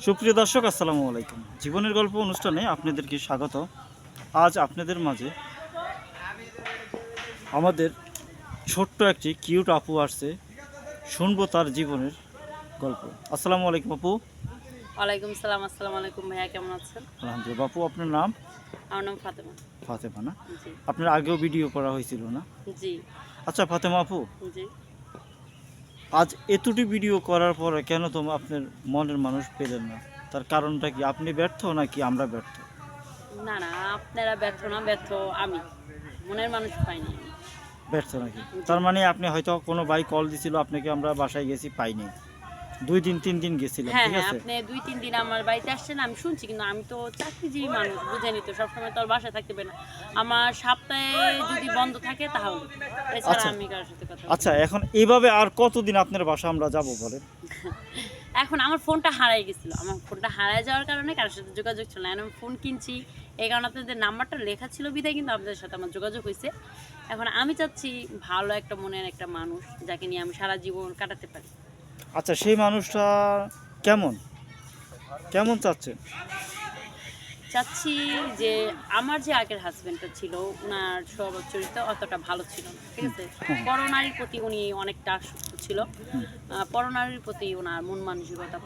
সুপ্রিয় দর্শক, আসসালামু আলাইকুম। জীবনের গল্প অনুষ্ঠানে আপনাদেরকে স্বাগত। আজ আপনাদের মাঝে আমাদের ছোট্ট একটি কিউট আপু আসছে, শুনবো তার জীবনের গল্প। আসসালামু আলাইকুম আপু। ওয়ালাইকুম সালাম। আসসালামু আলাইকুম ভাইয়া, কেমন আছেন? আলহামদুলিল্লাহ। আপু, আপনার নাম? আমার নাম ফাতেমা। ফাতেমা না? জি। আপনার আগেও ভিডিও করা হয়েছিল না? জি। আচ্ছা ফাতেমা আপু, জি। আজ এতটি ভিডিও করার পরে কেন আপনার মনের মানুষ পেলেন না? তার কারণটা কি? আপনি ব্যর্থ নাকি আমরা ব্যর্থ? না না, আপনারা ব্যর্থ না, ব্যর্থ আমি। মনের মানুষ পাইনি আমি। ব্যর্থ নাকি? তার মানে আপনি হয়তো কোনো ভাই কল দিছিল আপনাকে, আমরা বাসায় গেছি, পাইনি। 2 দিন 3 দিন গেছিলাম, হ্যাঁ ঠিক হ্যাঁ, আছে? আপনি 2-3 দিন আমার বাড়িতে আসছেন আমি শুনছি, কিন্তু আমি তো চাকরিজীবী মানুষ, বুঝেনি তো, সবসময় তো আর বাসায় থাকতে পারি না। আমার সপ্তাহে যদি বন্ধ থাকে তাহলে, এছাড়া আচ্ছা আমি কারোর সাথে কথা আচ্ছা, এখন এইভাবে আর কতদিন আপনার বাসা আমরা যাব বলেন? এখন আমার ফোনটা হারাই গেছিলো, আমার ফোনটা হারায় যাওয়ার কারণে কারোর সাথে যোগাযোগ ছিল না। আমি ফোন কিনছি, এই কারণে আপনাদের নাম্বারটা লেখা ছিল বিধায় কিন্তু আপনাদের সাথে আমার যোগাযোগ হয়েছে। এখন আমি চাচ্ছি ভালো একটা মনের একটা মানুষ, যাকে নিয়ে আমি সারা জীবন কাটাতে পারি। আচ্ছা, সেই মানুষটা কেমন কেমন চাচ্ছেন? চাচ্ছি যে আমার যে আগের হাজবেন্ডটা ছিল, ওনার স্বভাব চরিত্র অতটা ভালো ছিল না, ঠিক আছে? পরনারীর প্রতি উনি অনেকটা আসক্ত ছিল। পরনারীর প্রতি ওনার মন মানসিকতা,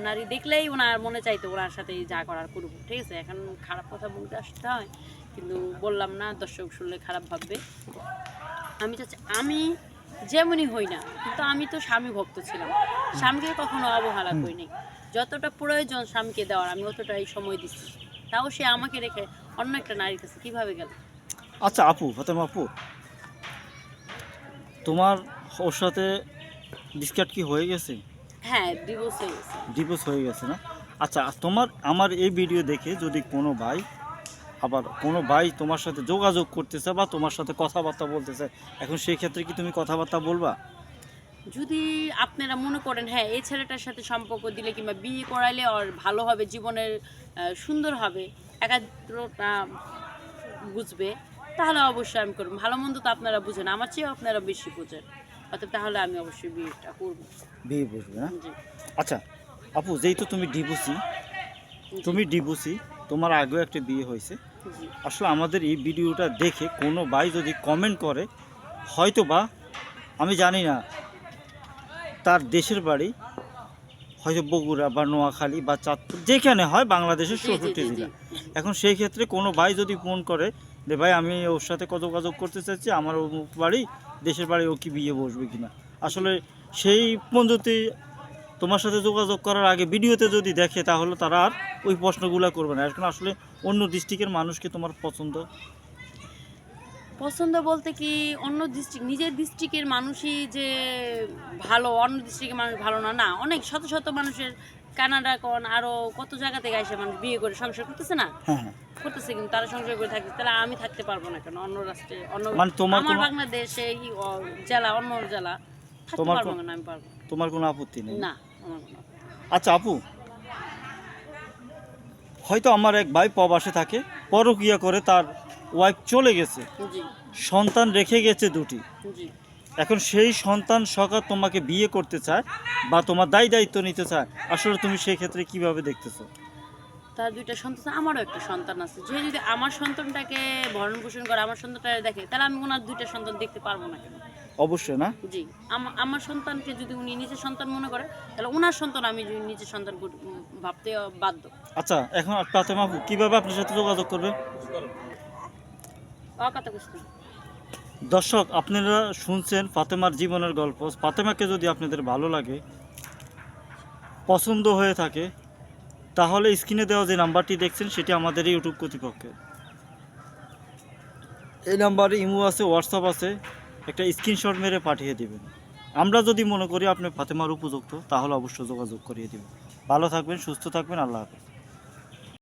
নারী দেখলেই ওনার মনে চাইতো ওনার সাথে যা করার করবো, ঠিক আছে? এখন খারাপ কথা বলতে আসতে হয়, কিন্তু বললাম না, দর্শক শুনলে খারাপ ভাববে। আমি চাচ্ছি আমি যেমনই হই না, কিন্তু আমি তো স্বামী ভক্ত ছিলাম, স্বামীকে কখনো অবহেলা করিনি। যতটা প্রয়োজন স্বামীকে দেওয়ার আমি অতটাই সময় দিচ্ছি, তাও সে আমাকে রেখে অন্য একটা নারীর কাছে কিভাবে গেল? আচ্ছা আপু, ফাতেমা আপু, তোমার ওর সাথে ডিসকাট কি হয়ে গেছে? হ্যাঁ, ডিভোর্স হয়ে গেছে। ডিভোর্স হয়ে গেছে না? আচ্ছা, আমার এই ভিডিও দেখে যদি কোনো ভাই তোমার সাথে যোগাযোগ করতেছে বা তোমার সাথে কথাবার্তা বলতেছে, এখন সেই ক্ষেত্রে কি তুমি কথাবার্তা বলবা? যদি আপনারা মনে করেন হ্যাঁ এই ছেলেটার সাথে সম্পর্ক দিলে কিংবা বিয়ে করাইলে ওর ভালো হবে, জীবনের সুন্দর হবে, একাত্রতা বুঝবে, তাহলে অবশ্যই আমি করব। ভালো মন্দ তো আপনারা বুঝেন, আমার চেয়েও আপনারা বেশি বুঝেন, অতএব তাহলে আমি অবশ্যই বিয়েটা করবো। বিয়ে বসবে না? জি। আচ্ছা আপু, যেহেতু তুমি ডিভোর্সি, তোমার আগেও একটা বিয়ে হয়েছে, জি। আসলে আমাদের এই ভিডিওটা দেখে কোনো ভাই যদি কমেন্ট করে, হয়তো বা, আমি জানি না, তার দেশের বাড়ি হয়তো বগুড়া বা নোয়াখালী বা চাঁদপুর, যেখানে হয় বাংলাদেশের জি, জি, 64 জি, জি। জেলা। এখন সেই ক্ষেত্রে কোনো ভাই যদি ফোন করে যে ভাই আমি ওর সাথে যোগাযোগ করতে চাচ্ছি, আমার অমুক বাড়ি, দেশের বাড়ি, ও কি বিয়ে বসবে কিনা, আসলে সেই ফোন যদি তোমার সাথে যোগাযোগ করার আগে ভিডিওতে যদি দেখে, তাহলে তারা আর ওই প্রশ্নগুলো করবে না। এখন আসলে অন্য ডিস্ট্রিক্টের মানুষকে তোমার পছন্দ? পছন্দ বলতে কি, অন্য ডিস্ট্রিক্ট, নিজের ডিস্ট্রিক্টের মানুষই যে ভালো, অন্য ডিস্ট্রিক্টের মানুষ ভালো না? না, অনেক শত শত মানুষের, কানাডা কোন আরো কত জায়গা থেকে এসে মানুষ বিয়ে করে সংসার করতেছে না, হ্যাঁ হ্যাঁ। করতেছে, কিন্তু তারা সংসার করে থাকছে, তাহলে আমি থাকতে পারবো না কেন অন্য রাষ্ট্রে, অন্য মানে আমার বাংলাদেশে জেলা, অন্য জেলা থাকতে তোমার পারবো না? আমি পারবো তোমার কোনো আপত্তি নেই? না, আমার কোনো আচ্ছা আপু, হয়তো আমার এক ভাই প্রবাসে থাকে, পরকীয়া করে তার ওয়াইফ চলে গেছে, জি। সন্তান রেখে গেছে 2টি। জি। এখন সেই সন্তান সকাল তোমাকে বিয়ে করতে চায় বা তোমার দায়িত্ব নিতে চায়, আসলে তুমি সেই ক্ষেত্রে কিভাবে দেখতেছো? তার 2টা সন্তান, আমারও একটা সন্তান আছে, যে যদি আমার সন্তানটাকে ভরণ পোষণ করে, আমার সন্তানটা দেখে, তাহলে আমি ওনার 2টা সন্তান দেখতে পারবো না কেন? অবশ্যই না? জি। আমার সন্তানকে যদি উনি নিজের সন্তান মনে করে, তাহলে ওনার সন্তান আমি যদি নিজের সন্তান ভাবতে বাধ্য। আচ্ছা, এখন ফাতেমা আপু কিভাবে আপনার সাথে যোগাযোগ করবে? কথা বুঝতে দর্শক, আপনারা শুনছেন ফাতেমার জীবনের গল্প। ফাতেমাকে যদি আপনাদের ভালো লাগে, পছন্দ হয়ে থাকে, তাহলে স্ক্রিনে দেওয়া যে নাম্বারটি দেখছেন সেটি আমাদের ইউটিউব কর্তৃপক্ষের। এই নাম্বারে ইমো আছে, হোয়াটসঅ্যাপ আছে, একটা স্ক্রিনশট মেরে পাঠিয়ে দেবেন। আমরা যদি মনে করি আপনি ফাতেমার উপযুক্ত, তাহলে অবশ্যই যোগাযোগ করিয়ে দেবেন। ভালো থাকবেন, সুস্থ থাকবেন, আল্লাহ হাফেজ।